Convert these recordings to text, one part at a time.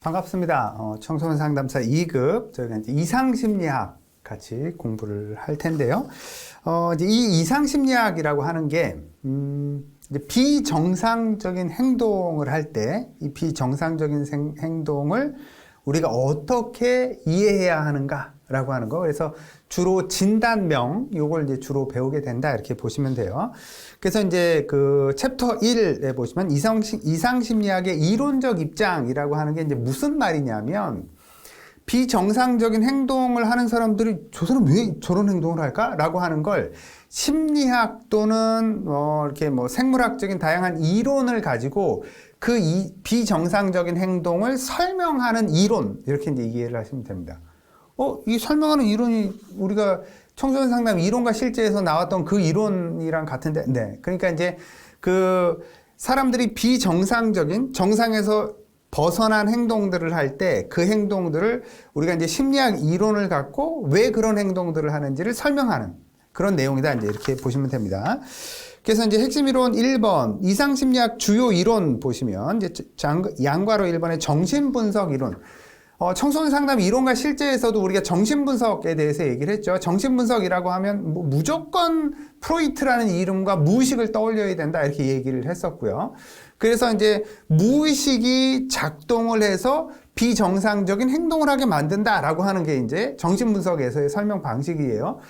반갑습니다. 청소년 상담사 2급, 저희가 이제 이상심리학 같이 공부를 할 텐데요. 이제 이 이상심리학이라고 하는 게, 이제 비정상적인 행동을 할 때, 이 비정상적인 행동을 우리가 어떻게 이해해야 하는가라고 하는 거. 그래서 주로 진단명, 요걸 이제 주로 배우게 된다. 이렇게 보시면 돼요. 그래서 이제 그 챕터 1에 보시면 이상심리학의 이론적 입장이라고 하는 게 이제 무슨 말이냐면, 비정상적인 행동을 하는 사람들이 저 사람 왜 저런 행동을 할까? 라고 하는 걸 심리학 또는 이렇게 생물학적인 다양한 이론을 가지고 그 비정상적인 행동을 설명하는 이론, 이렇게 이제 이해를 하시면 됩니다. 이 설명하는 이론이 우리가 청소년 상담 이론과 실제에서 나왔던 그 이론이랑 같은데, 네. 그러니까 이제 그 사람들이 비정상적인, 정상에서 벗어난 행동들을 할 때 그 행동들을 우리가 이제 심리학 이론을 갖고 왜 그런 행동들을 하는지를 설명하는 그런 내용이다. 이제 이렇게 보시면 됩니다. 그래서 이제 핵심 이론 1번, 이상심리학 주요 이론 보시면 이제 양괄호 1번의 정신분석 이론. 청소년 상담 이론과 실제에서도 우리가 정신분석에 대해서 얘기를 했죠. 정신분석이라고 하면 무조건 프로이트라는 이름과 무의식을 떠올려야 된다. 이렇게 얘기를 했었고요. 그래서 이제 무의식이 작동을 해서 비정상적인 행동을 하게 만든다라고 하는 게 이제 정신분석에서의 설명 방식이에요.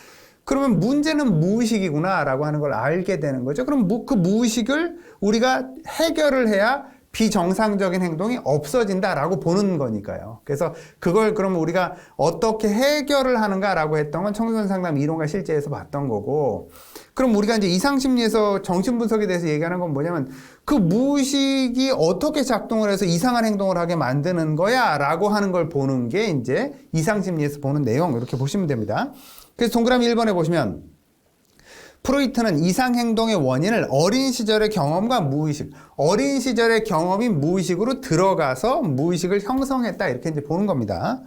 그러면 문제는 무의식이구나라고 하는 걸 알게 되는 거죠. 그럼 그 무의식을 우리가 해결을 해야 비정상적인 행동이 없어진다라고 보는 거니까요. 그래서 그걸 그러면 우리가 어떻게 해결을 하는가라고 했던 건 청소년 상담 이론과 실제에서 봤던 거고, 그럼 우리가 이제 이상심리에서 정신분석에 대해서 얘기하는 건 뭐냐면 그 무의식이 어떻게 작동을 해서 이상한 행동을 하게 만드는 거야 라고 하는 걸 보는 게 이제 이상심리에서 보는 내용, 이렇게 보시면 됩니다. 그래서 동그라미 1번에 보시면 프로이트는 이상행동의 원인을 어린 시절의 경험과 무의식, 어린 시절의 경험이 무의식으로 들어가서 무의식을 형성했다. 이렇게 이제 보는 겁니다.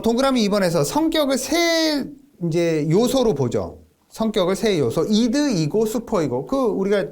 동그라미 2번에서 성격을 세 이제 요소로 보죠. 성격을 세 요소. 이드, 이고, 슈퍼이고. 우리가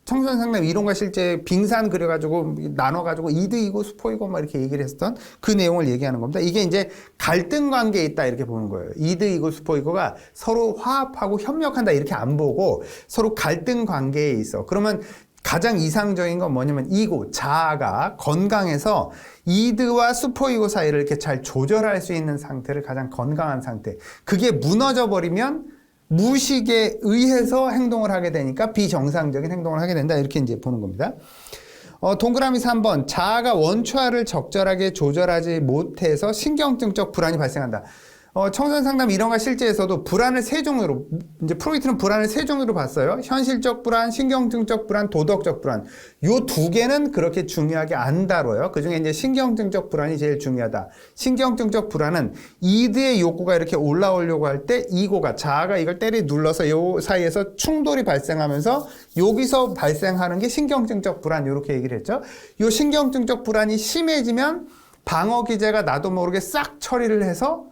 청소년 상담 이론과 실제 빙산 그려가지고 나눠가지고 이드이고 슈퍼이고 막 이렇게 얘기를 했었던 그 내용을 얘기하는 겁니다. 이게 이제 갈등 관계에 있다 이렇게 보는 거예요. 이드이고 슈퍼이고가 서로 화합하고 협력한다 이렇게 안 보고 서로 갈등 관계에 있어. 그러면 가장 이상적인 건 뭐냐면 이고, 자아가 건강해서 이드와 슈퍼이고 사이를 이렇게 잘 조절할 수 있는 상태를 가장 건강한 상태. 그게 무너져 버리면 무의식에 의해서 행동을 하게 되니까 비정상적인 행동을 하게 된다. 이렇게 이제 보는 겁니다. 동그라미 3번. 자아가 원초화를 적절하게 조절하지 못해서 신경증적 불안이 발생한다. 청소년 상담 이론과 실제에서도 불안을 세 종류로, 이제 프로이트는 불안을 세 종류로 봤어요. 현실적 불안, 신경증적 불안, 도덕적 불안. 요 두 개는 그렇게 중요하게 안 다뤄요. 그 중에 이제 신경증적 불안이 제일 중요하다. 신경증적 불안은 이드의 욕구가 이렇게 올라오려고 할 때 이고가, 자아가 이걸 때리 눌러서 요 사이에서 충돌이 발생하면서 여기서 발생하는 게 신경증적 불안, 이렇게 얘기를 했죠. 요 신경증적 불안이 심해지면 방어 기제가 나도 모르게 싹 처리를 해서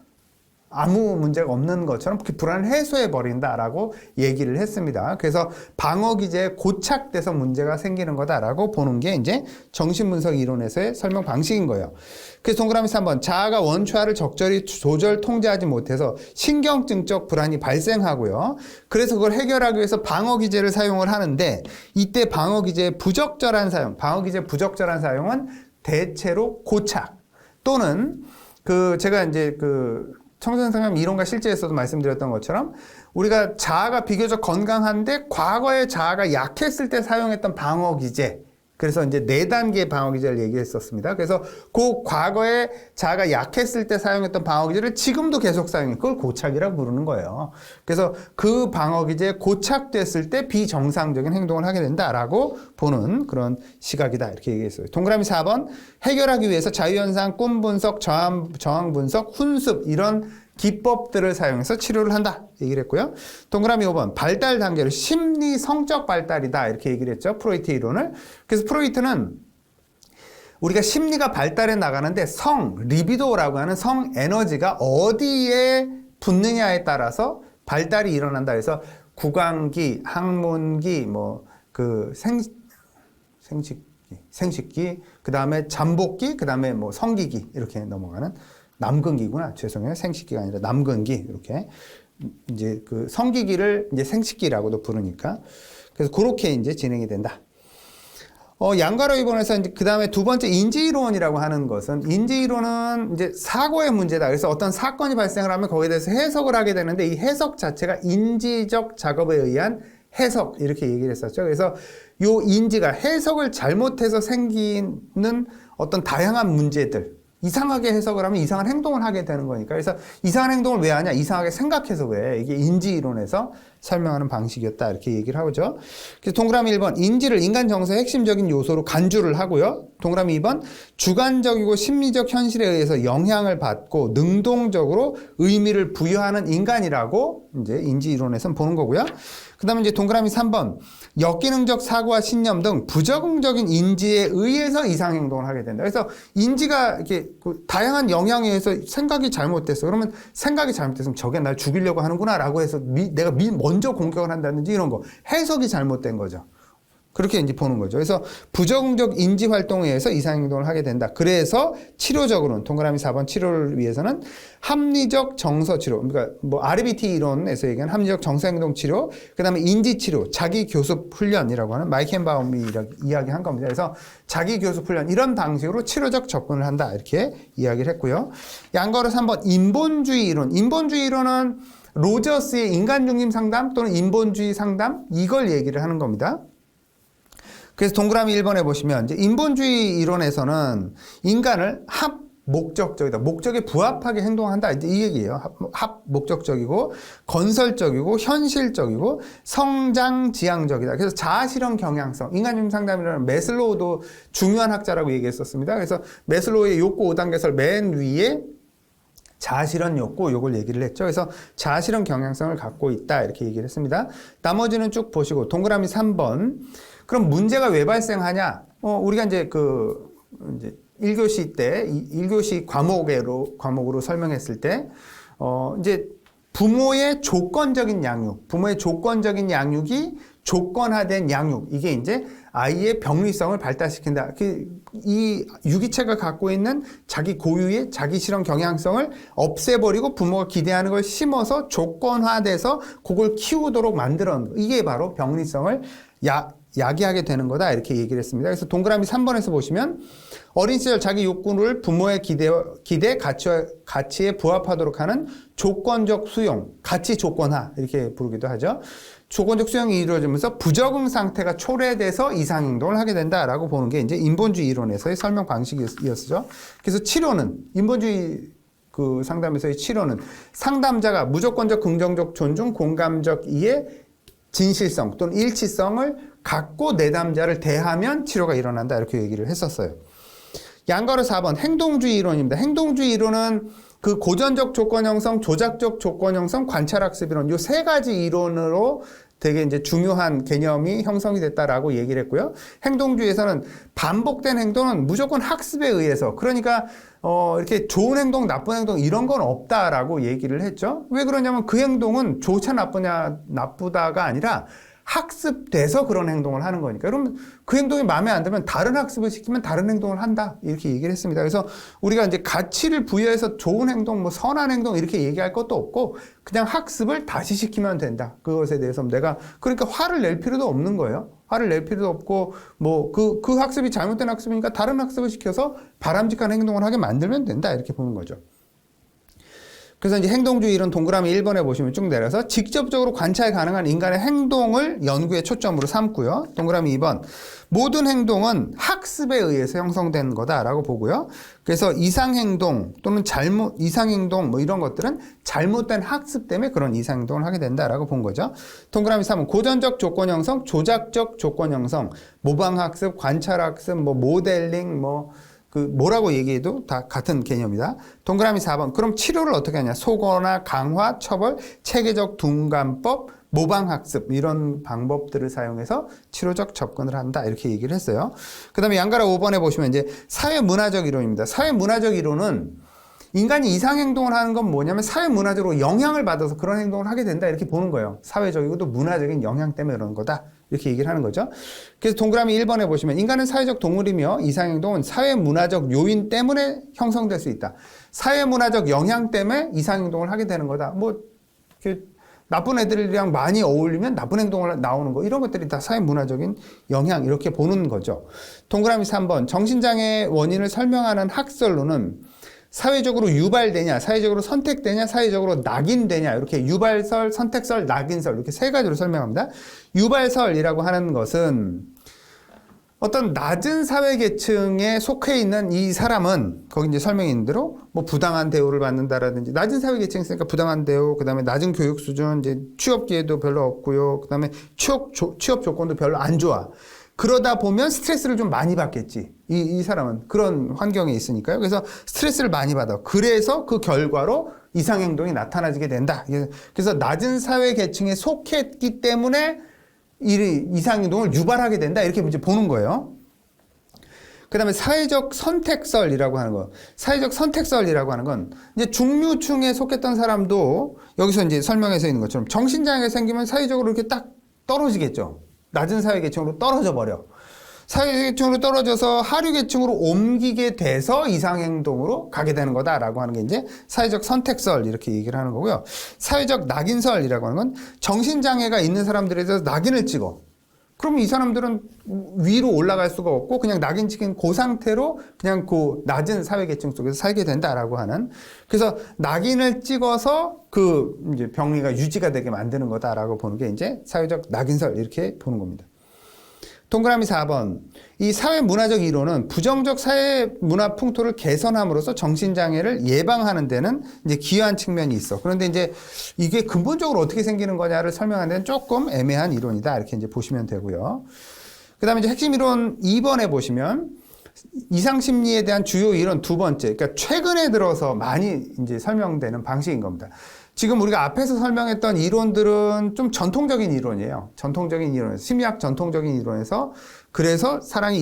아무 문제가 없는 것처럼 불안을 해소해 버린다라고 얘기를 했습니다. 그래서 방어 기제에 고착돼서 문제가 생기는 거다라고 보는 게 이제 정신분석 이론에서의 설명 방식인 거예요. 그래서 동그라미 3번. 자아가 원초화를 적절히 조절 통제하지 못해서 신경증적 불안이 발생하고요. 그래서 그걸 해결하기 위해서 방어 기제를 사용을 하는데, 이때 방어 기제의 부적절한 사용, 방어 기제의 부적절한 사용은 대체로 고착 또는 제가 이제 청소년 상담 이론과 실제에서도 말씀드렸던 것처럼 우리가 자아가 비교적 건강한데 과거에 자아가 약했을 때 사용했던 방어 기제, 그래서 이제 4단계의 방어 기제를 얘기했었습니다. 그래서 그 과거에 자아가 약했을 때 사용했던 방어 기제를 지금도 계속 사용해. 그걸 고착이라고 부르는 거예요. 그래서 그 방어 기제에 고착됐을 때 비정상적인 행동을 하게 된다라고 보는 그런 시각이다. 이렇게 얘기했어요. 동그라미 4번. 해결하기 위해서 자유현상, 꿈 분석, 저항 분석, 훈습 이런 기법들을 사용해서 치료를 한다 얘기를 했고요. 동그라미 5번. 발달 단계를 심리 성적 발달이다 이렇게 얘기를 했죠. 프로이트 이론을. 그래서 프로이트는 우리가 심리가 발달해 나가는데 리비도라고 하는 성 에너지가 어디에 붙느냐에 따라서 발달이 일어난다. 그래서 구강기, 항문기, 생식 생식기, 그 다음에 잠복기, 그 다음에 뭐 성기기 이렇게 넘어가는 남근기구나. 죄송해요. 생식기가 아니라 남근기 이렇게 이제 그 성기기를 이제 생식기라고도 부르니까 그래서 그렇게 이제 진행이 된다. 양가로 입원해서 이제 그 다음에 두 번째 인지이론이라고 하는 것은 인지이론은 이제 사고의 문제다. 그래서 어떤 사건이 발생을 하면 거기에 대해서 해석을 하게 되는데 이 해석 자체가 인지적 작업에 의한 해석 이렇게 얘기를 했었죠. 그래서 요 인지가 해석을 잘못해서 생기는 어떤 다양한 문제들 이상하게 해석을 하면 이상한 행동을 하게 되는 거니까. 그래서 이상한 행동을 왜 하냐? 이상하게 생각해서 그래. 이게 인지이론에서 설명하는 방식이었다. 이렇게 얘기를 하죠. 그래서 동그라미 1번, 인지를 인간 정서의 핵심적인 요소로 간주를 하고요. 동그라미 2번, 주관적이고 심리적 현실에 의해서 영향을 받고 능동적으로 의미를 부여하는 인간이라고 이제 인지이론에서는 보는 거고요. 그 다음에 이제 동그라미 3번, 역기능적 사고와 신념 등 부적응적인 인지에 의해서 이상행동을 하게 된다. 그래서 인지가 이렇게 다양한 영향에 의해서 생각이 잘못됐어. 그러면 생각이 잘못됐으면 저게 날 죽이려고 하는구나 라고 해서 내가 먼저 공격을 한다든지 이런 거. 해석이 잘못된 거죠. 그렇게 이제 보는 거죠. 그래서 부적응적 인지 활동에 의해서 이상행동을 하게 된다. 그래서 치료적으로는 동그라미 4번 치료를 위해서는 합리적 정서 치료, 그러니까 뭐 RBT 이론에서 얘기하는 합리적 정서 행동 치료, 그다음에 인지 치료, 자기 교습 훈련이라고 하는 마이켄바움이 이야기한 겁니다. 그래서 자기 교습 훈련 이런 방식으로 치료적 접근을 한다. 이렇게 이야기를 했고요. 양가로 3번 인본주의 이론. 인본주의 이론은 로저스의 인간 중심 상담 또는 인본주의 상담 이걸 얘기를 하는 겁니다. 그래서 동그라미 1번에 보시면 이제 인본주의 이론에서는 인간을 합목적적이다. 목적에 부합하게 행동한다. 이제 이 얘기예요. 합목적적이고 건설적이고 현실적이고 성장지향적이다. 그래서 자아실현 경향성. 인간중심 상담이라는 매슬로우도 중요한 학자라고 얘기했었습니다. 그래서 매슬로우의 욕구 5단계설 맨 위에 자아실현 욕구 요걸 얘기를 했죠. 그래서 자아실현 경향성을 갖고 있다. 이렇게 얘기를 했습니다. 나머지는 쭉 보시고 동그라미 3번. 그럼 문제가 왜 발생하냐? 우리가 이제 이제 1교시 때, 1교시 과목으로 설명했을 때, 이제 부모의 조건적인 양육이 조건화된 양육, 이게 이제 아이의 병리성을 발달시킨다. 이 유기체가 갖고 있는 자기 고유의 자기 실현 경향성을 없애버리고 부모가 기대하는 걸 심어서 조건화돼서 그걸 키우도록 만들어놓은 거. 이게 바로 병리성을 야기하게 되는 거다. 이렇게 얘기를 했습니다. 그래서 동그라미 3번에서 보시면 어린 시절 자기 욕구를 부모의 기대 가치에 부합하도록 하는 조건적 수용, 가치 조건화 이렇게 부르기도 하죠. 조건적 수용이 이루어지면서 부적응 상태가 초래돼서 이상행동을 하게 된다라고 보는 게 이제 인본주의 이론에서의 설명 방식이었죠. 그래서 치료는 인본주의 그 상담에서의 치료는 상담자가 무조건적 긍정적 존중, 공감적 이해, 진실성 또는 일치성을 갖고 내담자를 대하면 치료가 일어난다. 이렇게 얘기를 했었어요. 양가로 4번 행동주의 이론입니다. 행동주의 이론은 그 고전적 조건 형성, 조작적 조건 형성, 관찰학습 이론 이 세 가지 이론으로 되게 이제 중요한 개념이 형성이 됐다라고 얘기를 했고요. 행동주의에서는 반복된 행동은 무조건 학습에 의해서 그러니까 이렇게 좋은 행동, 나쁜 행동 이런 건 없다라고 얘기를 했죠. 왜 그러냐면 그 행동은 좋냐 나쁘냐 나쁘다가 아니라 학습돼서 그런 행동을 하는 거니까. 그러면 그 행동이 마음에 안 들면 다른 학습을 시키면 다른 행동을 한다. 이렇게 얘기를 했습니다. 그래서 우리가 이제 가치를 부여해서 좋은 행동, 뭐 선한 행동 이렇게 얘기할 것도 없고 그냥 학습을 다시 시키면 된다. 그것에 대해서 내가 그러니까 화를 낼 필요도 없는 거예요. 화를 낼 필요도 없고 뭐 그 학습이 잘못된 학습이니까 다른 학습을 시켜서 바람직한 행동을 하게 만들면 된다. 이렇게 보는 거죠. 그래서 이제 행동주의 이론 동그라미 1번에 보시면 쭉 내려서 직접적으로 관찰 가능한 인간의 행동을 연구의 초점으로 삼고요. 동그라미 2번. 모든 행동은 학습에 의해서 형성된 거다라고 보고요. 그래서 이상행동 또는 이상행동 뭐 이런 것들은 잘못된 학습 때문에 그런 이상행동을 하게 된다라고 본 거죠. 동그라미 3번. 고전적 조건 형성, 조작적 조건 형성, 모방학습, 관찰학습, 뭐 모델링, 뭐라고 얘기해도 다 같은 개념이다. 동그라미 4번. 그럼 치료를 어떻게 하냐? 소거나 강화, 처벌, 체계적 둔감법, 모방학습 이런 방법들을 사용해서 치료적 접근을 한다. 이렇게 얘기를 했어요. 그 다음에 양가라 5번에 보시면 이제 사회문화적 이론입니다. 사회문화적 이론은 인간이 이상행동을 하는 건 뭐냐면 사회문화적으로 영향을 받아서 그런 행동을 하게 된다. 이렇게 보는 거예요. 사회적이고 또 문화적인 영향 때문에 그런 거다. 이렇게 얘기를 하는 거죠. 그래서 동그라미 1번에 보시면 인간은 사회적 동물이며 이상행동은 사회문화적 요인 때문에 형성될 수 있다. 사회문화적 영향 때문에 이상행동을 하게 되는 거다. 뭐 나쁜 애들이랑 많이 어울리면 나쁜 행동을 나오는 거, 이런 것들이 다 사회문화적인 영향, 이렇게 보는 거죠. 동그라미 3번 정신장애의 원인을 설명하는 학설로는 사회적으로 유발되냐, 사회적으로 선택되냐, 사회적으로 낙인되냐, 이렇게 유발설, 선택설, 낙인설, 이렇게 세 가지로 설명합니다. 유발설이라고 하는 것은 어떤 낮은 사회 계층에 속해 있는 이 사람은, 거기 이제 설명이 있는 대로 뭐 부당한 대우를 받는다라든지, 낮은 사회 계층에 있으니까 부당한 대우, 그 다음에 낮은 교육 수준, 이제 취업 기회도 별로 없고요. 그 다음에 취업 조건도 별로 안 좋아. 그러다 보면 스트레스를 좀 많이 받겠지. 이 사람은 그런 환경에 있으니까요. 그래서 스트레스를 많이 받아. 그래서 그 결과로 이상행동이 나타나게 된다. 그래서 낮은 사회 계층에 속했기 때문에 이상행동을 유발하게 된다. 이렇게 이제 보는 거예요. 그 다음에 사회적 선택설이라고 하는 거. 사회적 선택설이라고 하는 건 이제 중류층에 속했던 사람도 여기서 이제 설명해서 있는 것처럼 정신장애가 생기면 사회적으로 이렇게 딱 떨어지겠죠. 낮은 사회계층으로 떨어져 버려. 사회계층으로 떨어져서 하류계층으로 옮기게 돼서 이상행동으로 가게 되는 거다라고 하는 게 이제 사회적 선택설, 이렇게 얘기를 하는 거고요. 사회적 낙인설이라고 하는 건 정신장애가 있는 사람들에 대해서 낙인을 찍어. 그러면 이 사람들은 위로 올라갈 수가 없고 그냥 낙인 찍힌 그 상태로 그냥 그 낮은 사회계층 속에서 살게 된다라고 하는, 그래서 낙인을 찍어서 그 이제 병리가 유지가 되게 만드는 거다라고 보는 게 이제 사회적 낙인설, 이렇게 보는 겁니다. 동그라미 4번. 이 사회문화적 이론은 부정적 사회문화 풍토를 개선함으로써 정신장애를 예방하는 데는 이제 기여한 측면이 있어. 그런데 이제 이게 근본적으로 어떻게 생기는 거냐를 설명하는 데는 조금 애매한 이론이다. 이렇게 이제 보시면 되고요. 그 다음에 이제 핵심 이론 2번에 보시면 이상심리에 대한 주요 이론 두 번째. 그러니까 최근에 들어서 많이 이제 설명되는 방식인 겁니다. 지금 우리가 앞에서 설명했던 이론들은 좀 전통적인 이론이에요. 전통적인 이론에서, 심리학 전통적인 이론에서, 그래서 사람이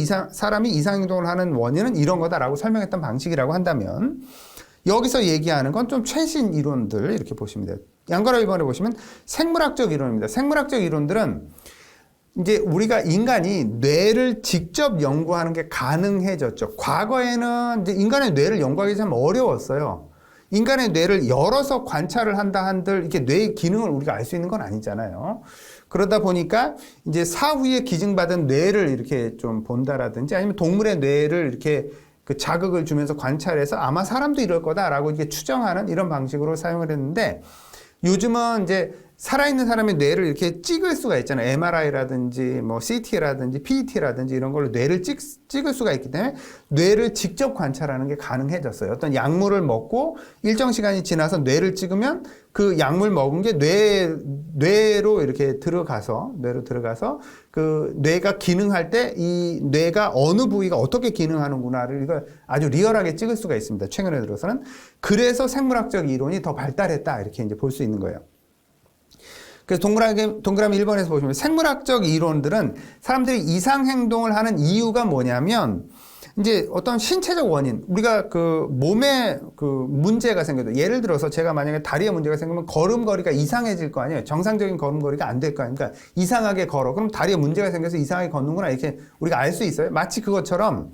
이상행동을 하는 원인은 이런 거다라고 설명했던 방식이라고 한다면, 여기서 얘기하는 건 좀 최신 이론들, 이렇게 보시면 돼요. 양가로 1번에 보시면 생물학적 이론입니다. 생물학적 이론들은 이제 우리가 인간이 뇌를 직접 연구하는 게 가능해졌죠. 과거에는 이제 인간의 뇌를 연구하기 참 어려웠어요. 인간의 뇌를 열어서 관찰을 한다 한들 이렇게 뇌의 기능을 우리가 알 수 있는 건 아니잖아요. 그러다 보니까 이제 사후에 기증받은 뇌를 이렇게 좀 본다라든지 아니면 동물의 뇌를 이렇게 그 자극을 주면서 관찰해서 아마 사람도 이럴 거다라고 이렇게 추정하는 이런 방식으로 사용을 했는데, 요즘은 이제 살아있는 사람의 뇌를 이렇게 찍을 수가 있잖아요. MRI라든지 뭐 CT라든지 PET라든지 이런 걸로 뇌를 찍을 수가 있기 때문에 뇌를 직접 관찰하는 게 가능해졌어요. 어떤 약물을 먹고 일정 시간이 지나서 뇌를 찍으면 그 약물 먹은 게 뇌로 이렇게 들어가서 그 뇌가 기능할 때 이 뇌가 어느 부위가 어떻게 기능하는구나를 이걸 아주 리얼하게 찍을 수가 있습니다. 최근에 들어서는. 그래서 생물학적 이론이 더 발달했다, 이렇게 이제 볼 수 있는 거예요. 그래서 동그라미 1번에서 보시면 생물학적 이론들은 사람들이 이상 행동을 하는 이유가 뭐냐면 이제 어떤 신체적 원인, 우리가 그 몸에 그 문제가 생겨도, 예를 들어서 제가 만약에 다리에 문제가 생기면 걸음걸이가 이상해질 거 아니에요. 정상적인 걸음걸이가 안 될 거 아니에요. 그러니까 이상하게 걸어. 그럼 다리에 문제가 생겨서 이상하게 걷는구나, 이렇게 우리가 알 수 있어요. 마치 그것처럼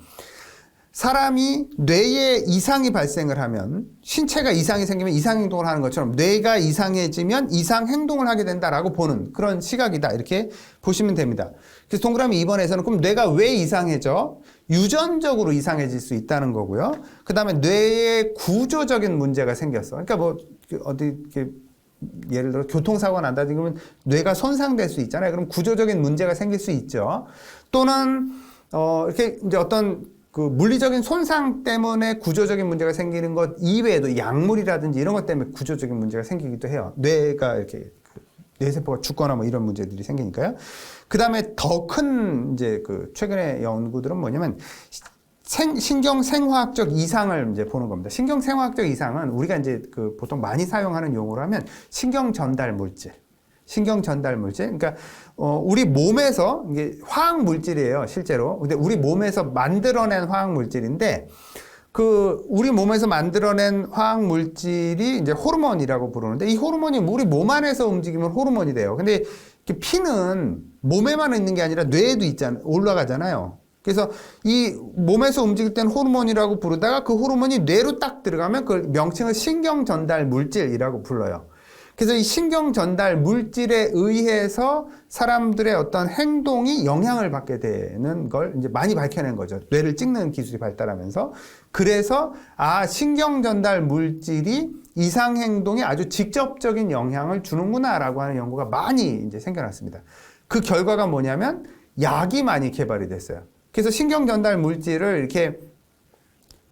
사람이 뇌에 이상이 발생을 하면, 신체가 이상이 생기면 이상행동을 하는 것처럼 뇌가 이상해지면 이상행동을 하게 된다라고 보는 그런 시각이다, 이렇게 보시면 됩니다. 그래서 동그라미 2번에서는 그럼 뇌가 왜 이상해져? 유전적으로 이상해질 수 있다는 거고요. 그 다음에 뇌에 구조적인 문제가 생겼어. 그러니까 뭐 어디 이렇게 예를 들어 교통사고가 난다든지 그러면 뇌가 손상될 수 있잖아요. 그럼 구조적인 문제가 생길 수 있죠. 또는 이렇게 이제 어떤 그 물리적인 손상 때문에 구조적인 문제가 생기는 것 이외에도 약물이라든지 이런 것 때문에 구조적인 문제가 생기기도 해요. 뇌가 이렇게 뇌세포가 죽거나 뭐 이런 문제들이 생기니까요. 그 다음에 더 큰 이제 그 최근의 연구들은 뭐냐면 신경생화학적 이상을 이제 보는 겁니다. 신경생화학적 이상은 우리가 이제 그 보통 많이 사용하는 용어로 하면 신경전달 물질. 그러니까 우리 몸에서 이게 화학 물질이에요, 실제로. 근데 우리 몸에서 만들어낸 화학 물질인데, 그 우리 몸에서 만들어낸 화학 물질이 이제 호르몬이라고 부르는데, 이 호르몬이 우리 몸 안에서 움직이면 호르몬이 돼요. 근데 피는 몸에만 있는 게 아니라 뇌에도 올라가잖아요. 그래서 이 몸에서 움직일 때는 호르몬이라고 부르다가 그 호르몬이 뇌로 딱 들어가면 그 명칭을 신경 전달 물질이라고 불러요. 그래서 이 신경 전달 물질에 의해서 사람들의 어떤 행동이 영향을 받게 되는 걸 이제 많이 밝혀낸 거죠. 뇌를 찍는 기술이 발달하면서. 그래서 신경 전달 물질이 이상 행동에 아주 직접적인 영향을 주는구나라고 하는 연구가 많이 이제 생겨났습니다. 그 결과가 뭐냐면 약이 많이 개발이 됐어요. 그래서 신경 전달 물질을 이렇게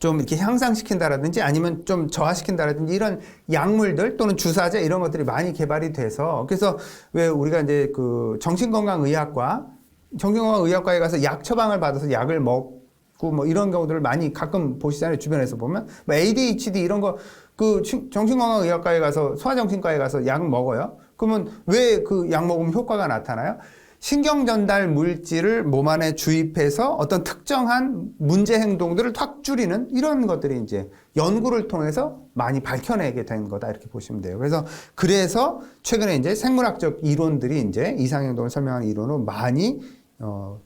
좀 이렇게 향상시킨다라든지 아니면 좀 저하시킨다라든지 이런 약물들 또는 주사제 이런 것들이 많이 개발이 돼서 그래서 왜 우리가 이제 그 정신건강의학과에 가서 약 처방을 받아서 약을 먹고 뭐 이런 경우들을 많이 가끔 보시잖아요. 주변에서 보면 뭐 ADHD 이런 거 그 정신건강의학과에 가서 소아정신과에 가서 약 먹어요. 그러면 왜 그 약 먹으면 효과가 나타나요? 신경 전달 물질을 몸 안에 주입해서 어떤 특정한 문제 행동들을 확 줄이는 이런 것들이 이제 연구를 통해서 많이 밝혀내게 된 거다 이렇게 보시면 돼요. 그래서 최근에 이제 생물학적 이론들이 이제 이상 행동을 설명하는 이론으로 많이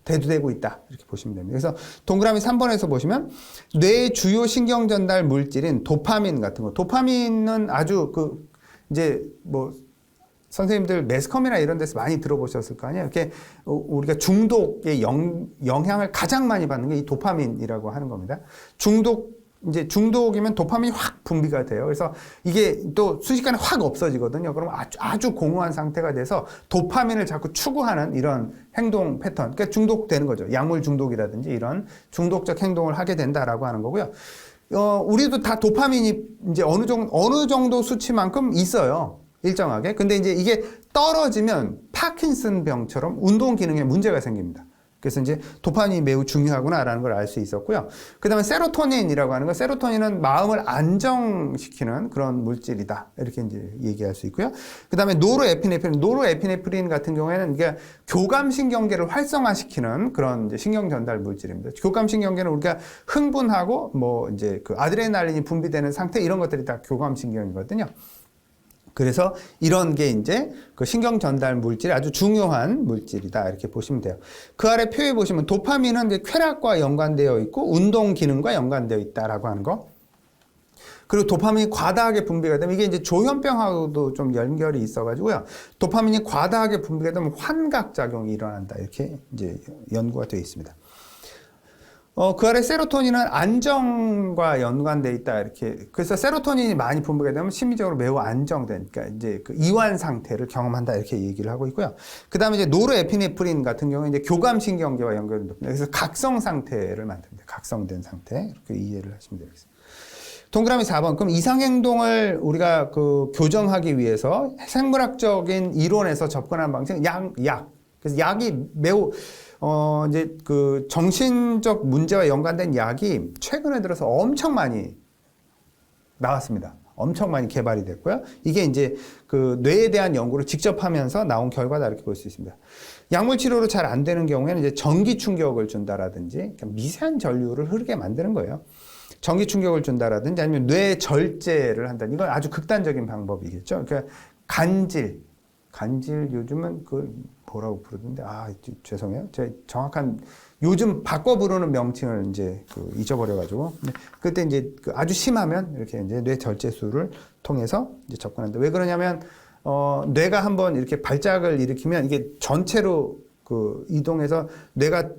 대두되고 있다 이렇게 보시면 됩니다. 그래서 동그라미 3번에서 보시면 뇌의 주요 신경 전달 물질인 도파민 같은 거. 도파민은 아주 이제 뭐 선생님들 매스컴이나 이런 데서 많이 들어보셨을 거 아니에요. 이렇게 우리가 중독의 영향을 가장 많이 받는 게 이 도파민이라고 하는 겁니다. 중독이면 도파민이 확 분비가 돼요. 그래서 이게 또 순식간에 확 없어지거든요. 그럼 아주 공허한 상태가 돼서 도파민을 자꾸 추구하는 이런 행동 패턴. 그러니까 중독되는 거죠. 약물 중독이라든지 이런 중독적 행동을 하게 된다라고 하는 거고요. 우리도 다 도파민이 이제 어느 정도 수치만큼 있어요. 일정하게. 근데 이제 이게 떨어지면 파킨슨 병처럼 운동 기능에 문제가 생깁니다. 그래서 이제 도파민이 매우 중요하구나라는 걸 알 수 있었고요. 그 다음에 세로토닌이라고 하는 거, 세로토닌은 마음을 안정시키는 그런 물질이다. 이렇게 이제 얘기할 수 있고요. 그 다음에 노르에피네프린 같은 경우에는 이게 교감신경계를 활성화시키는 그런 이제 신경전달 물질입니다. 교감신경계는 우리가 흥분하고 뭐 이제 그 아드레날린이 분비되는 상태 이런 것들이 다 교감신경이거든요. 그래서 이런 게 이제 그 신경 전달 물질이 아주 중요한 물질이다 이렇게 보시면 돼요. 그 아래 표에 보시면 도파민은 이제 쾌락과 연관되어 있고 운동 기능과 연관되어 있다라고 하는 거. 그리고 도파민이 과다하게 분비가 되면 이게 이제 조현병하고도 좀 연결이 있어가지고요. 도파민이 과다하게 분비가 되면 환각 작용이 일어난다 이렇게 이제 연구가 되어 있습니다. 그 아래 세로토닌은 안정과 연관되어 있다 이렇게. 그래서 세로토닌이 많이 분비가 되면 심리적으로 매우 안정된, 그러니까 이제 그 이완 상태를 경험한다 이렇게 얘기를 하고 있고요. 그 다음에 이제 노르에피네프린 같은 경우는 이제 교감신경계와 연결이 높습니다. 그래서 각성 상태를 만듭니다. 각성된 상태 이렇게 이해를 하시면 되겠습니다. 동그라미 4번. 그럼 이상행동을 우리가 그 교정하기 위해서 생물학적인 이론에서 접근하는 방식은 약. 그래서 약이 매우 이제 그 정신적 문제와 연관된 약이 최근에 들어서 엄청 많이 나왔습니다. 엄청 많이 개발이 됐고요. 이게 이제 그 뇌에 대한 연구를 직접 하면서 나온 결과다 이렇게 볼 수 있습니다. 약물 치료로 잘 안 되는 경우에는 이제 전기 충격을 준다라든지 그러니까 미세한 전류를 흐르게 만드는 거예요. 전기 충격을 준다라든지 아니면 뇌 절제를 한다든지 이건 아주 극단적인 방법이겠죠. 그러니까 간질 요즘은 뭐라고 부르던데 죄송해요. 제가 정확한 요즘 바꿔 부르는 명칭을 이제 잊어버려가지고 그때 이제 아주 심하면 이렇게 이제 뇌 절제술을 통해서 이제 접근한다. 왜 그러냐면 뇌가 한번 이렇게 발작을 일으키면 이게 전체로 이동해서 뇌가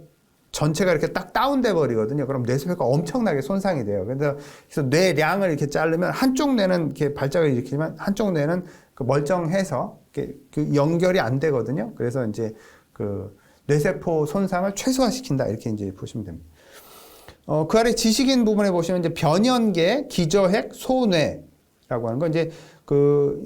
전체가 이렇게 딱 다운돼 버리거든요. 그럼 뇌세포가 엄청나게 손상이 돼요. 그래서 뇌량을 이렇게 자르면 한쪽 뇌는 이렇게 발작을 일으키지만 한쪽 뇌는 멀쩡해서 그 연결이 안 되거든요. 그래서 이제 그 뇌세포 손상을 최소화시킨다 이렇게 이제 보시면 됩니다. 그 아래 지식인 부분에 보시면 이제 변연계, 기저핵, 소뇌라고 하는 건 이제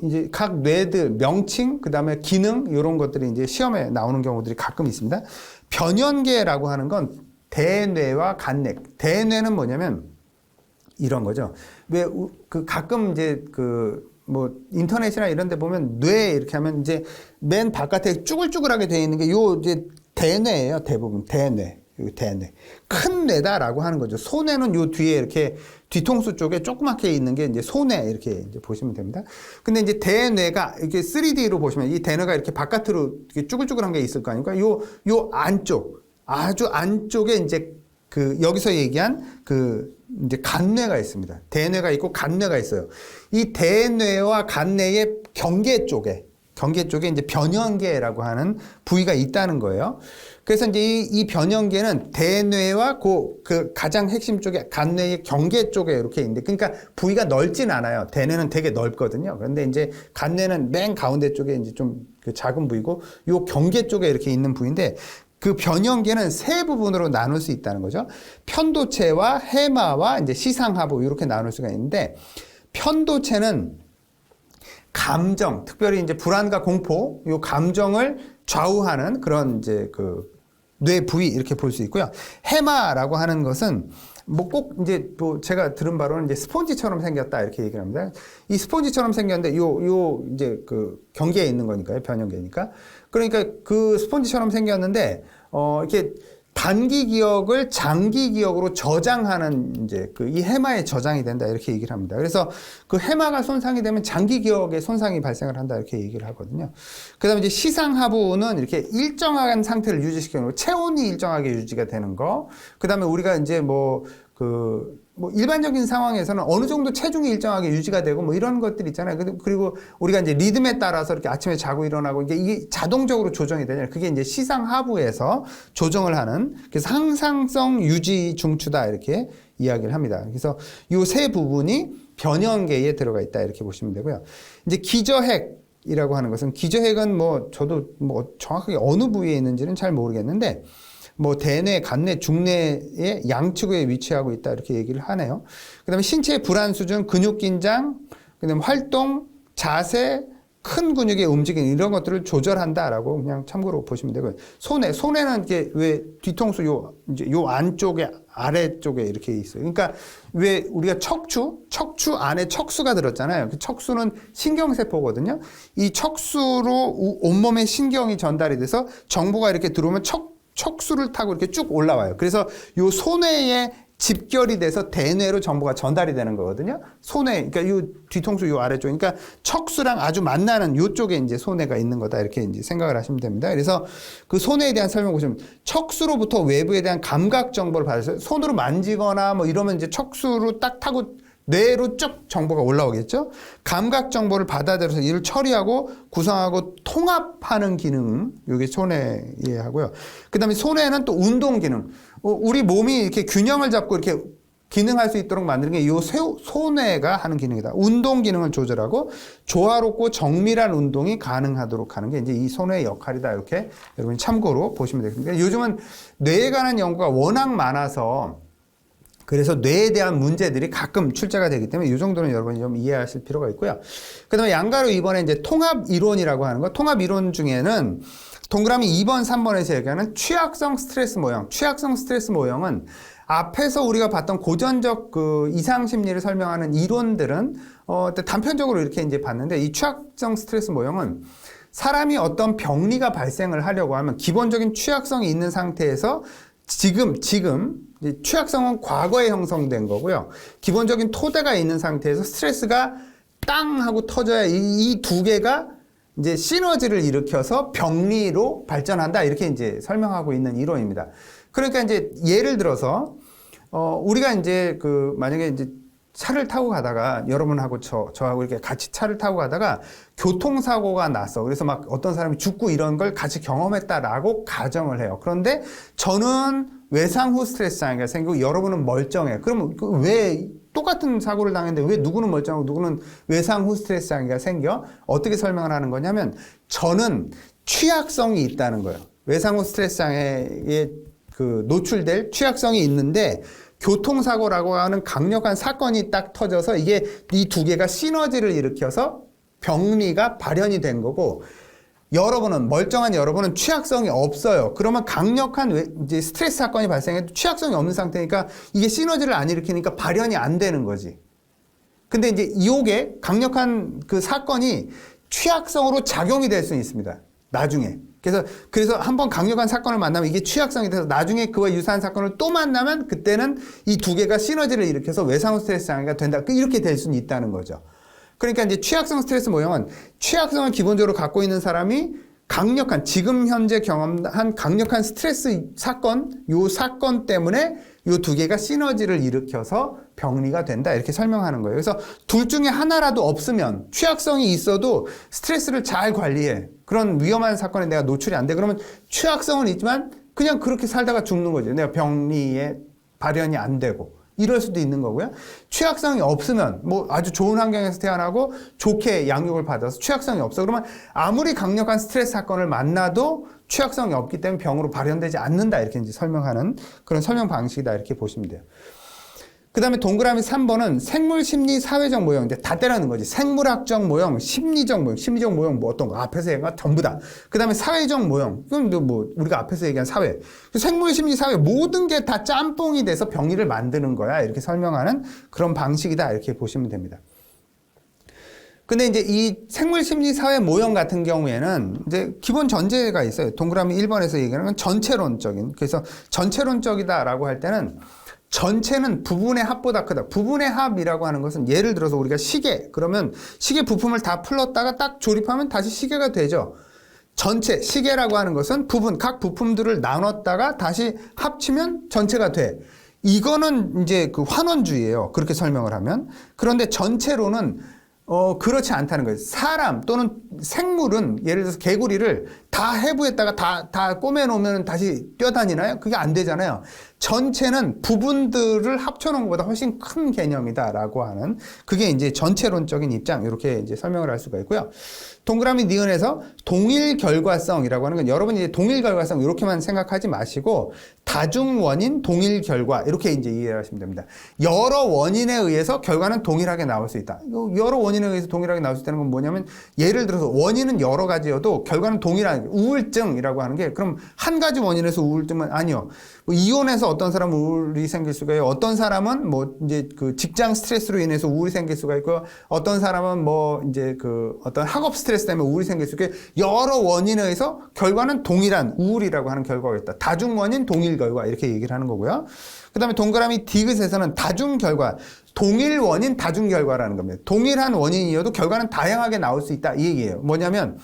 이제 각 뇌들 명칭, 그 다음에 기능 이런 것들이 이제 시험에 나오는 경우들이 가끔 있습니다. 변연계라고 하는 건 대뇌와 간뇌. 대뇌는 뭐냐면 이런 거죠. 왜 가끔 이제 뭐 인터넷이나 이런 데 보면 뇌 이렇게 하면 이제 맨 바깥에 쭈글쭈글하게 되어 있는 게 요 이제 대뇌예요. 대부분 대뇌. 요 대뇌. 큰 뇌다라고 하는 거죠. 소뇌는 요 뒤에 이렇게 뒤통수 쪽에 조그맣게 있는 게 이제 소뇌 이렇게 이제 보시면 됩니다. 근데 이제 대뇌가 이렇게 3D로 보시면 이 대뇌가 이렇게 바깥으로 이렇게 쭈글쭈글한 게 있을 거 아닙니까? 요 안쪽, 아주 안쪽에 이제 그 여기서 얘기한 그 이제 간뇌가 있습니다. 대뇌가 있고 간뇌가 있어요. 이 대뇌와 간뇌의 경계 쪽에 이제 변형계라고 하는 부위가 있다는 거예요. 그래서 이제 이 변형계는 대뇌와 그 가장 핵심 쪽에 간뇌의 경계 쪽에 이렇게 있는데, 그러니까 부위가 넓진 않아요. 대뇌는 되게 넓거든요. 그런데 이제 간뇌는 맨 가운데 쪽에 이제 좀 그 작은 부위고, 요 경계 쪽에 이렇게 있는 부위인데, 그 변형계는 세 부분으로 나눌 수 있다는 거죠. 편도체와 해마와 이제 시상하부 이렇게 나눌 수가 있는데, 편도체는 감정, 특별히 이제 불안과 공포, 요 감정을 좌우하는 그런 이제 그 뇌 부위 이렇게 볼 수 있고요. 해마라고 하는 것은 뭐 꼭 이제 뭐 제가 들은 바로는 이제 스폰지처럼 생겼다 이렇게 얘기를 합니다. 이 스폰지처럼 생겼는데 요 이제 그 경계에 있는 거니까요. 변형계니까. 그러니까 그 스폰지처럼 생겼는데 이렇게 단기 기억을 장기 기억으로 저장하는 이제 그 이 해마에 저장이 된다 이렇게 얘기를 합니다. 그래서 그 해마가 손상이 되면 장기 기억에 손상이 발생을 한다 이렇게 얘기를 하거든요. 그다음에 이제 시상하부는 이렇게 일정한 상태를 유지시키는 거, 체온이 일정하게 유지가 되는 거. 그다음에 우리가 이제 뭐 일반적인 상황에서는 어느 정도 체중이 일정하게 유지가 되고 뭐 이런 것들이 있잖아요. 그리고 우리가 이제 리듬에 따라서 이렇게 아침에 자고 일어나고 이게 자동적으로 조정이 되잖아요. 그게 이제 시상하부에서 조정을 하는, 그래서 항상성 유지 중추다 이렇게 이야기를 합니다. 그래서 이 세 부분이 변형계에 들어가 있다 이렇게 보시면 되고요. 이제 기저핵이라고 하는 것은, 기저핵은 뭐 저도 뭐 정확하게 어느 부위에 있는지는 잘 모르겠는데, 뭐 대뇌, 간뇌, 중뇌의 양측에 위치하고 있다 이렇게 얘기를 하네요. 그다음에 신체의 불안 수준, 근육 긴장, 그다음에 활동, 자세, 큰 근육의 움직임 이런 것들을 조절한다라고 그냥 참고로 보시면 되고요. 소뇌는 이게 왜 뒤통수 이제 요 안쪽에 아래쪽에 이렇게 있어요. 그러니까 왜 우리가 척추 안에 척수가 들었잖아요. 그 척수는 신경세포거든요. 이 척수로 온몸에 신경이 전달이 돼서 정보가 이렇게 들어오면 척수를 타고 이렇게 쭉 올라와요. 그래서 요 소뇌에 집결이 돼서 대뇌로 정보가 전달이 되는 거거든요. 소뇌, 그러니까 요 뒤통수 요 아래쪽, 그러니까 척수랑 아주 만나는 요쪽에 이제 소뇌가 있는 거다 이렇게 이제 생각을 하시면 됩니다. 그래서 그 소뇌에 대한 설명 보시면, 척수로부터 외부에 대한 감각 정보를 받아서 손으로 만지거나 뭐 이러면 이제 척수로 딱 타고 뇌로 쭉 정보가 올라오겠죠. 감각 정보를 받아들여서 이를 처리하고 구성하고 통합하는 기능, 이게 소뇌에 하고요. 그다음에 소뇌는 또 운동 기능. 우리 몸이 이렇게 균형을 잡고 이렇게 기능할 수 있도록 만드는 게 이 소뇌가 하는 기능이다. 운동 기능을 조절하고 조화롭고 정밀한 운동이 가능하도록 하는 게 이제 이 소뇌의 역할이다. 이렇게 여러분이 참고로 보시면 되겠습니다. 요즘은 뇌에 관한 연구가 워낙 많아서, 그래서 뇌에 대한 문제들이 가끔 출제가 되기 때문에 이 정도는 여러분이 좀 이해하실 필요가 있고요. 그 다음에 양가로 이번에 이제 통합 이론이라고 하는 거, 통합 이론 중에는 동그라미 2번, 3번에서 얘기하는 취약성 스트레스 모형. 취약성 스트레스 모형은 앞에서 우리가 봤던 고전적 그 이상 심리를 설명하는 이론들은 단편적으로 이렇게 이제 봤는데, 이 취약성 스트레스 모형은 사람이 어떤 병리가 발생을 하려고 하면 기본적인 취약성이 있는 상태에서 지금 취약성은 과거에 형성된 거고요. 기본적인 토대가 있는 상태에서 스트레스가 땅 하고 터져야 이 두 개가 이제 시너지를 일으켜서 병리로 발전한다 이렇게 이제 설명하고 있는 이론입니다. 그러니까 이제 예를 들어서 우리가 이제 만약에 이제 차를 타고 가다가 여러분하고 저하고 이렇게 같이 차를 타고 가다가 교통사고가 났어. 그래서 막 어떤 사람이 죽고 이런 걸 같이 경험했다라고 가정을 해요. 그런데 저는 외상 후 스트레스 장애가 생기고 여러분은 멀쩡해요. 그러면 왜 똑같은 사고를 당했는데 왜 누구는 멀쩡하고 누구는 외상 후 스트레스 장애가 생겨? 어떻게 설명을 하는 거냐면, 저는 취약성이 있다는 거예요. 외상 후 스트레스 장애에 노출될 취약성이 있는데, 교통사고라고 하는 강력한 사건이 딱 터져서 이게 이 두 개가 시너지를 일으켜서 병리가 발현이 된 거고, 멀쩡한 여러분은 취약성이 없어요. 그러면 강력한 이제 스트레스 사건이 발생해도 취약성이 없는 상태니까 이게 시너지를 안 일으키니까 발현이 안 되는 거지. 근데 이제 이게 강력한 그 사건이 취약성으로 작용이 될 수 있습니다. 나중에. 그래서 한번 강력한 사건을 만나면 이게 취약성이 돼서 나중에 그와 유사한 사건을 또 만나면 그때는 이 두 개가 시너지를 일으켜서 외상후 스트레스 장애가 된다. 이렇게 될 수는 있다는 거죠. 그러니까 이제 취약성 스트레스 모형은 취약성을 기본적으로 갖고 있는 사람이 강력한, 지금 현재 경험한 강력한 스트레스 사건, 요 사건 때문에 요 두 개가 시너지를 일으켜서 병리가 된다. 이렇게 설명하는 거예요. 그래서 둘 중에 하나라도 없으면, 취약성이 있어도 스트레스를 잘 관리해. 그런 위험한 사건에 내가 노출이 안 돼. 그러면 취약성은 있지만 그냥 그렇게 살다가 죽는 거죠. 내가 병리에 발현이 안 되고. 이럴 수도 있는 거고요. 취약성이 없으면 뭐 아주 좋은 환경에서 태어나고 좋게 양육을 받아서 취약성이 없어. 그러면 아무리 강력한 스트레스 사건을 만나도 취약성이 없기 때문에 병으로 발현되지 않는다. 이렇게 이제 설명하는 그런 설명 방식이다. 이렇게 보시면 돼요. 그 다음에 동그라미 3번은 생물 심리 사회적 모형인데 다 때라는 거지. 생물학적 모형, 심리적 모형 뭐 어떤 거 앞에서 얘기한 거 전부 다. 그 다음에 사회적 모형. 그럼 뭐 우리가 앞에서 얘기한 사회. 생물 심리 사회 모든 게 다 짬뽕이 돼서 병리를 만드는 거야. 이렇게 설명하는 그런 방식이다. 이렇게 보시면 됩니다. 근데 이제 이 생물 심리 사회 모형 같은 경우에는 이제 기본 전제가 있어요. 동그라미 1번에서 얘기하는 건 전체론적인. 그래서 전체론적이다라고 할 때는 전체는 부분의 합보다 크다. 부분의 합이라고 하는 것은 예를 들어서 우리가 시계, 그러면 시계 부품을 다 풀었다가 딱 조립하면 다시 시계가 되죠. 전체, 시계라고 하는 것은 부분, 각 부품들을 나눴다가 다시 합치면 전체가 돼. 이거는 이제 그 환원주의예요. 그렇게 설명을 하면. 그런데 전체로는 그렇지 않다는 거예요. 사람 또는 생물은 예를 들어서 개구리를 다 해부했다가 다 꼬매놓으면 다시 뛰어다니나요? 그게 안 되잖아요. 전체는 부분들을 합쳐놓은 것보다 훨씬 큰 개념이다라고 하는 그게 이제 전체론적인 입장 이렇게 이제 설명을 할 수가 있고요. 동그라미 니은에서 동일 결과성이라고 하는 건 여러분이 이제 동일 결과성 이렇게만 생각하지 마시고 다중 원인 동일 결과 이렇게 이제 이해를 하시면 됩니다. 여러 원인에 의해서 결과는 동일하게 나올 수 있다. 여러 원인에 의해서 동일하게 나올 수 있다는 건 뭐냐면 예를 들어서 원인은 여러 가지여도 결과는 동일한 우울증이라고 하는 게 그럼 한 가지 원인에서 우울증은 아니요. 뭐 이혼해서 어떤 사람은 우울이 생길 수가 있고 어떤 사람은 뭐 이제 그 직장 스트레스로 인해서 우울이 생길 수가 있고 어떤 사람은 뭐 이제 그 어떤 학업 스트레스 때문에 우울이 생길 수가 있고 여러 원인에 의해서 결과는 동일한 우울이라고 하는 결과가 있다. 다중 원인 동일 결과 이렇게 얘기를 하는 거고요. 그 다음에 동그라미 디귿에서는 다중 결과, 동일 원인 다중 결과라는 겁니다. 동일한 원인이어도 결과는 다양하게 나올 수 있다 이 얘기예요. 뭐냐면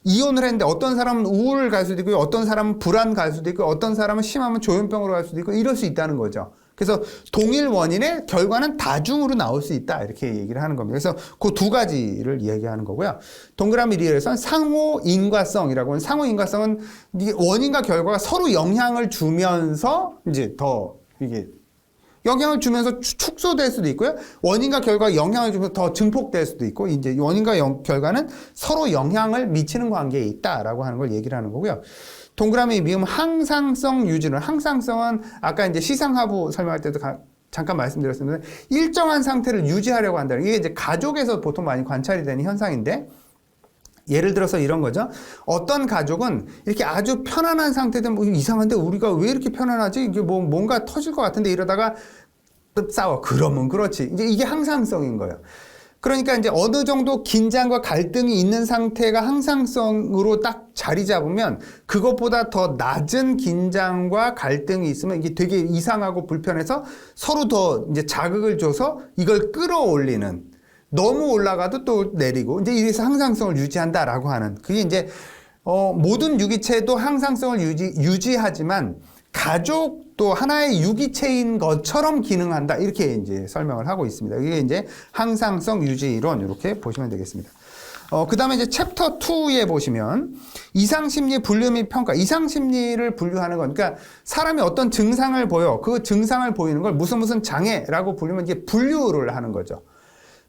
이혼을 했는데 어떤 사람은 우울 갈 수도 있고 어떤 사람은 불안 갈 수도 있고 어떤 사람은 심하면 조현병으로 갈 수도 있고 이럴 수 있다는 거죠. 그래서 동일 원인의 결과는 다중으로 나올 수 있다 이렇게 얘기를 하는 겁니다. 그래서 그 두 가지를 이야기하는 거고요. 동그라미 리을에서는 상호인과성이라고 하는 상호인과성은 이게 원인과 결과가 서로 영향을 주면서 이제 더 이게 영향을 주면서 축소될 수도 있고요. 원인과 결과가 영향을 주면서 더 증폭될 수도 있고, 이제 원인과 결과는 서로 영향을 미치는 관계에 있다라고 하는 걸 얘기를 하는 거고요. 동그라미 미음 항상성 유지론. 항상성은 아까 이제 시상하부 설명할 때도 잠깐 말씀드렸습니다. 일정한 상태를 유지하려고 한다는 이게 이제 가족에서 보통 많이 관찰이 되는 현상인데, 예를 들어서 이런 거죠. 어떤 가족은 이렇게 아주 편안한 상태든 뭐 이상한데 우리가 왜 이렇게 편안하지? 이게 뭐 뭔가 터질 것 같은데 이러다가 또 싸워. 그러면 그렇지. 이제 이게 항상성인 거예요. 그러니까 이제 어느 정도 긴장과 갈등이 있는 상태가 항상성으로 딱 자리 잡으면 그것보다 더 낮은 긴장과 갈등이 있으면 이게 되게 이상하고 불편해서 서로 더 이제 자극을 줘서 이걸 끌어올리는, 너무 올라가도 또 내리고 이제 이래서 항상성을 유지한다라고 하는, 그게 이제 모든 유기체도 항상성을 유지하지만 가족도 하나의 유기체인 것처럼 기능한다 이렇게 이제 설명을 하고 있습니다. 이게 이제 항상성 유지 이론 이렇게 보시면 되겠습니다. 그 다음에 이제 챕터 2에 보시면 이상심리 분류 및 평가. 이상심리를 분류하는 건, 그러니까 사람이 어떤 증상을 보여, 그 증상을 보이는 걸 무슨 장애라고 부르면 이게 분류를 하는 거죠.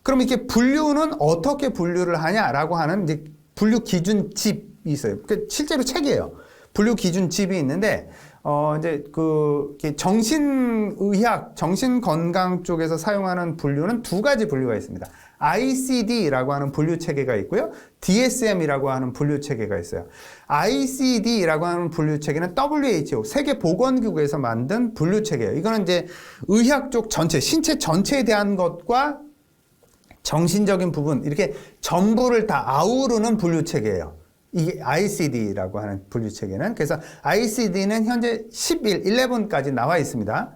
그럼 이렇게 분류는 어떻게 분류를 하냐라고 하는 이제 분류 기준집이 있어요. 실제로 책이에요. 분류 기준집이 있는데, 이제 정신의학, 정신건강 쪽에서 사용하는 분류는 두 가지 분류가 있습니다. ICD라고 하는 분류 체계가 있고요. DSM이라고 하는 분류 체계가 있어요. ICD라고 하는 분류 체계는 WHO, 세계보건기구에서 만든 분류 체계예요. 이거는 이제 의학 쪽 전체, 신체 전체에 대한 것과 정신적인 부분, 이렇게 전부를 다 아우르는 분류 체계예요. 이게 ICD라고 하는 분류 체계는. 그래서 ICD는 현재 11까지 나와 있습니다.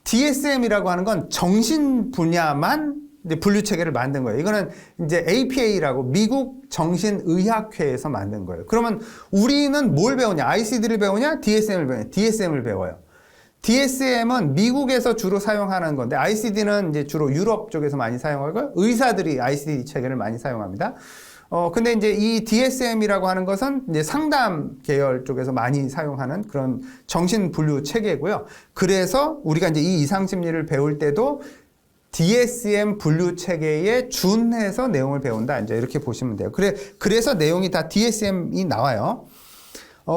DSM이라고 하는 건 정신 분야만 이제 분류 체계를 만든 거예요. 이거는 이제 APA라고 미국 정신의학회에서 만든 거예요. 그러면 우리는 뭘 배우냐? ICD를 배우냐? DSM을 배우냐? DSM을 배워요. DSM은 미국에서 주로 사용하는 건데 ICD는 이제 주로 유럽 쪽에서 많이 사용하고 의사들이 ICD 체계를 많이 사용합니다. 근데 이제 이 DSM이라고 하는 것은 이제 상담 계열 쪽에서 많이 사용하는 그런 정신 분류 체계고요. 그래서 우리가 이제 이 이상 심리를 배울 때도 DSM 분류 체계에 준해서 내용을 배운다. 이제 이렇게 보시면 돼요. 그래서 내용이 다 DSM이 나와요.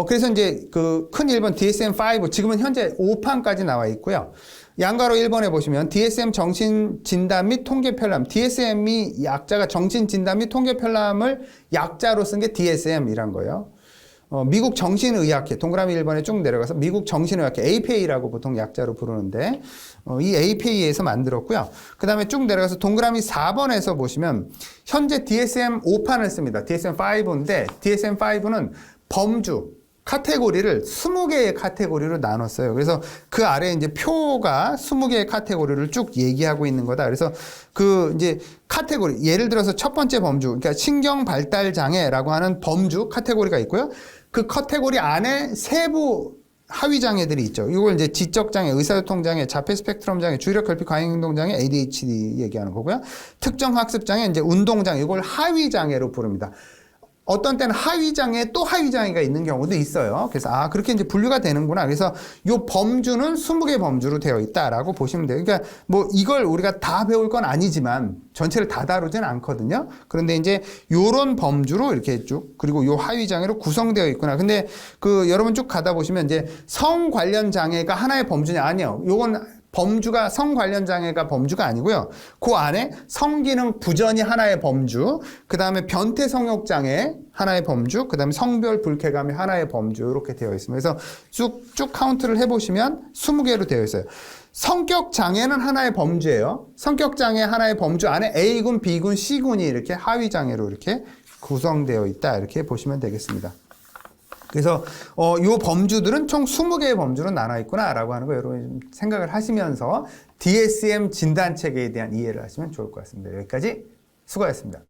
그래서 이제 그 큰 1번 DSM-5 지금은 현재 5판까지 나와 있고요. 양가로 1번에 보시면 DSM 정신 진단 및 통계 편람. DSM이 약자가 정신 진단 및 통계 편람을 약자로 쓴 게 DSM이란 거예요. 미국 정신의학회 동그라미 1번에 쭉 내려가서 미국 정신의학회 APA라고 보통 약자로 부르는데 이 APA에서 만들었고요. 그 다음에 쭉 내려가서 동그라미 4번에서 보시면 현재 DSM-5판을 씁니다. DSM-5인데 DSM-5는 범주 카테고리를 20개의 카테고리로 나눴어요. 그래서 그 아래에 이제 표가 20개의 카테고리를 쭉 얘기하고 있는 거다. 그래서 그 이제 카테고리, 예를 들어서 첫 번째 범주, 그러니까 신경 발달 장애라고 하는 범주 카테고리가 있고요. 그 카테고리 안에 세부 하위 장애들이 있죠. 이걸 이제 지적 장애, 의사소통 장애, 자폐 스펙트럼 장애, 주의력 결핍 과잉 행동 장애, ADHD 얘기하는 거고요. 특정 학습 장애, 이제 운동 장애, 이걸 하위 장애로 부릅니다. 어떤 때는 하위 장애 또 하위 장애가 있는 경우도 있어요. 그래서 그렇게 이제 분류가 되는구나. 그래서 요 범주는 20개 범주로 되어 있다라고 보시면 돼요. 그러니까 뭐 이걸 우리가 다 배울 건 아니지만 전체를 다 다루진 않거든요. 그런데 이제 요런 범주로 이렇게 쭉 그리고 요 하위 장애로 구성되어 있구나. 근데 그 여러분 쭉 가다 보시면 이제 성 관련 장애가 하나의 범주냐? 아니요. 요건 범주가 성 관련 장애가 범주가 아니고요. 그 안에 성기능 부전이 하나의 범주, 그 다음에 변태 성욕 장애 하나의 범주, 그 다음에 성별 불쾌감이 하나의 범주 이렇게 되어 있습니다. 그래서 쭉 카운트를 해보시면 20개로 되어 있어요. 성격 장애는 하나의 범주예요. 성격 장애 하나의 범주 안에 A군, B군, C군이 이렇게 하위 장애로 이렇게 구성되어 있다 이렇게 보시면 되겠습니다. 그래서 요 범주들은 총 20개의 범주로 나눠 있구나라고 하는 거 여러분 생각을 하시면서 DSM 진단 체계에 대한 이해를 하시면 좋을 것 같습니다. 여기까지 수고하셨습니다.